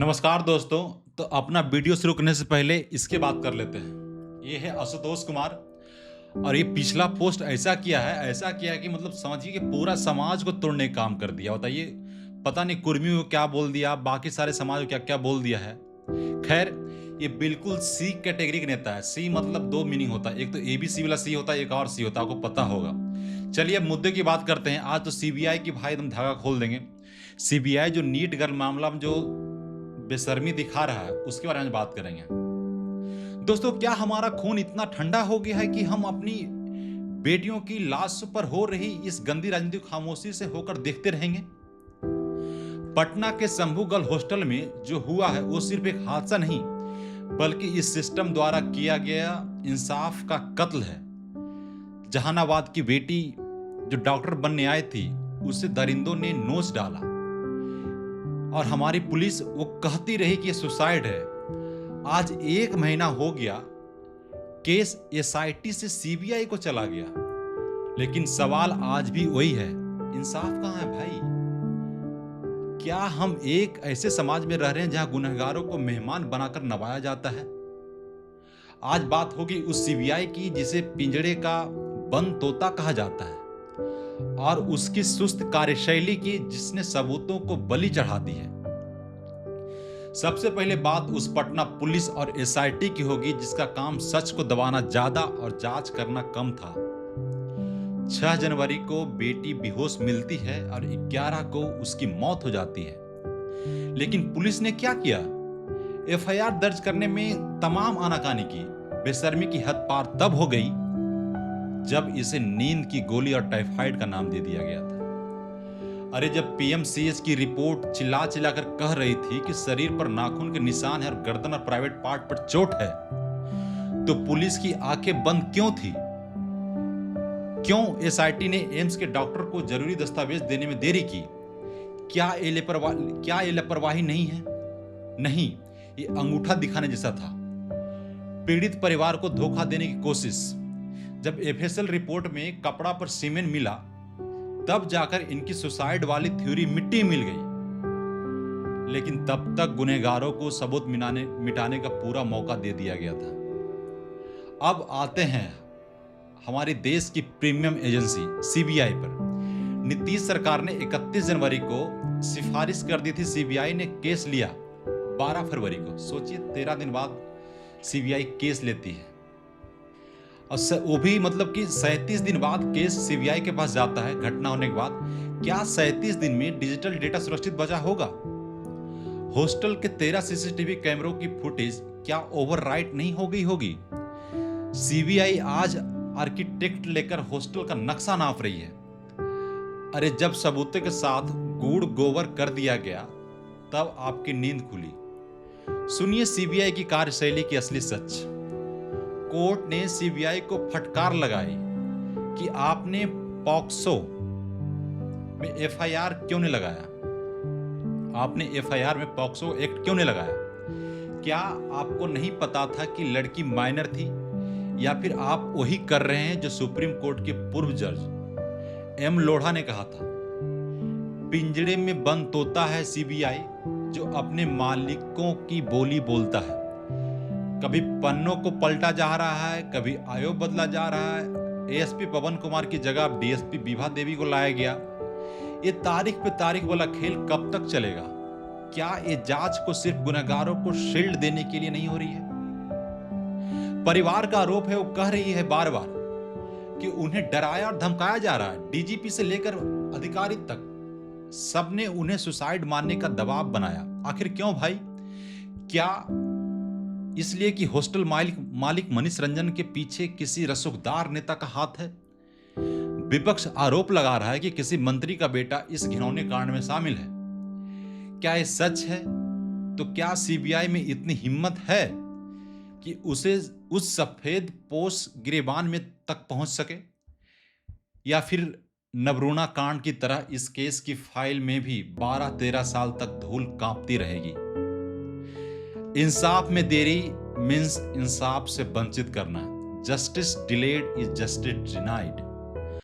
नमस्कार दोस्तों। तो अपना वीडियो शुरू करने से पहले इसके बात कर लेते हैं। ये है आशुतोष कुमार और ये पिछला पोस्ट ऐसा किया है कि मतलब समझिए कि पूरा समाज को तोड़ने का काम कर दिया। बताइए, पता नहीं कुर्मियों को क्या बोल दिया, बाकी सारे समाज को क्या-क्या बोल दिया है। खैर, ये बिल्कुल सी कैटेगरी का नेता है। सी मतलब 2 मीनिंग होता है। एक तो एबीसी वाला सी होता है, एक और सी होता है, आपको पता होगा। चलिए अब मुद्दे की बात करते हैं। आज तो सीबीआई की भाई एकदम धागा खोल देंगे। सीबीआई जो नीट गर्ल मामला में जो बेशर्मी दिखा रहा है, उसके बारे में बात करेंगे। दोस्तों, क्या हमारा खून इतना ठंडा हो गया है कि हम अपनी बेटियों की लाश पर हो रही इस गंदी राजनीतिक खामोशी से होकर देखते रहेंगे? पटना के शंभू गर्ल हॉस्टल में जो हुआ है वो सिर्फ एक हादसा नहीं, बल्कि इस सिस्टम द्वारा किया गया इंसाफ का कत्ल है। जहानाबाद की बेटी जो डॉक्टर बनने आई थी, उसे दरिंदों ने नोच डाला और हमारी पुलिस वो कहती रही कि ये सुसाइड है। आज 1 महीना हो गया, केस एसआईटी से सीबीआई को चला गया, लेकिन सवाल आज भी वही है, इंसाफ कहाँ है भाई? क्या हम एक ऐसे समाज में रह रहे हैं जहां गुनहगारों को मेहमान बनाकर नवाया जाता है? आज बात होगी उस सीबीआई की जिसे पिंजड़े का बंद तोता कहा जाता है, और उसकी सुस्त कार्यशैली की जिसने सबूतों को बलि चढ़ा दी है। सबसे पहले बात उस पटना पुलिस और एसआईटी की होगी जिसका काम सच को दबाना ज्यादा और जांच करना कम था। 6 जनवरी को बेटी बेहोश मिलती है और 11 को उसकी मौत हो जाती है। लेकिन पुलिस ने क्या किया? एफआईआर दर्ज करने में तमाम आनाकानी की। बेशर्मी की हद पार तब हो गई जब इसे नींद की गोली और टाइफाइड का नाम दे दिया गया था। अरे, जब पीएमसीएच की रिपोर्ट चिल्ला चिल्ला कर कह रही थी कि शरीर पर नाखून के निशान है और गर्दन और प्राइवेट पार्ट पर चोट है, तो पुलिस की आंखें बंद क्यों थी? क्यों एसआईटी ने एम्स के डॉक्टर को जरूरी दस्तावेज देने में देरी की? क्या ये लापरवाही नहीं है? नहीं, ये अंगूठा दिखाने जैसा था। पीड़ित परिवार को धोखा देने की कोशिश। जब एफएसएल रिपोर्ट में कपड़ा पर सीमेंट मिला, तब जाकर इनकी सुसाइड वाली थ्योरी मिट्टी मिल गई। लेकिन तब तक गुनहगारों को सबूत मिटाने का पूरा मौका दे दिया गया था। अब आते हैं हमारे देश की प्रीमियम एजेंसी सीबीआई पर। नीतीश सरकार ने 31 जनवरी को सिफारिश कर दी थी। सीबीआई ने केस लिया 12 फरवरी को। सोचिए, 13 दिन बाद सीबीआई केस लेती है, और वो भी मतलब कि 37 दिन बाद केस सीबीआई के पास जाता है घटना होने के बाद। क्या 37 दिन में डिजिटल डेटा सुरक्षित बचा होगा? हॉस्टल के 13 सीसीटीवी कैमरों की फुटेज क्या ओवरराइट नहीं हो गई होगी? सीबीआई आज आर्किटेक्ट लेकर हॉस्टल का नक्शा नाप रही है। अरे, जब सबूतों के साथ गुड़ गोबर कर दिया गया, तब आपकी नींद खुली। सुनिए सीबीआई की कार्यशैली की असली सच। कोर्ट ने सीबीआई को फटकार लगाई कि आपने पॉक्सो में एफआईआर क्यों नहीं लगाया? आपने एफआईआर में पॉक्सो एक्ट क्यों नहीं लगाया? क्या आपको नहीं पता था कि लड़की माइनर थी? या फिर आप वही कर रहे हैं जो सुप्रीम कोर्ट के पूर्व जज एम लोढ़ा ने कहा था? पिंजड़े में बंद तोता है सीबीआई, जो अपने मालिकों की बोली बोलता है। कभी पन्नों को पलटा जा रहा है, कभी आयोग बदला जा रहा है। एएसपी पवन कुमार की जगह अब डीएसपी विभा देवी को लाया गया। ये तारीख पे तारीख वाला खेल कब तक चलेगा? क्या ये जांच को सिर्फ गुनहगारों को शील्ड देने के लिए नहीं हो रही है? परिवार का आरोप है, वो कह रही है बार बार कि उन्हें डराया और धमकाया जा रहा है। डीजीपी से लेकर अधिकारी तक सबने उन्हें सुसाइड मारने का दबाव बनाया। आखिर क्यों भाई? क्या इसलिए कि हॉस्टल मालिक मनीष रंजन के पीछे किसी रसूखदार नेता का हाथ है? विपक्ष आरोप लगा रहा है कि किसी मंत्री का बेटा इस घिनौने कांड में शामिल है। क्या यह सच है? तो क्या सीबीआई में इतनी हिम्मत है कि उसे उस सफेद पोश गिरेबान में तक पहुंच सके? या फिर नवरूणा कांड की तरह इस केस की फाइल में भी 12-13 साल तक धूल कांपती रहेगी? इंसाफ में देरी मीन्स इंसाफ से वंचित करना। Justice delayed is justice denied.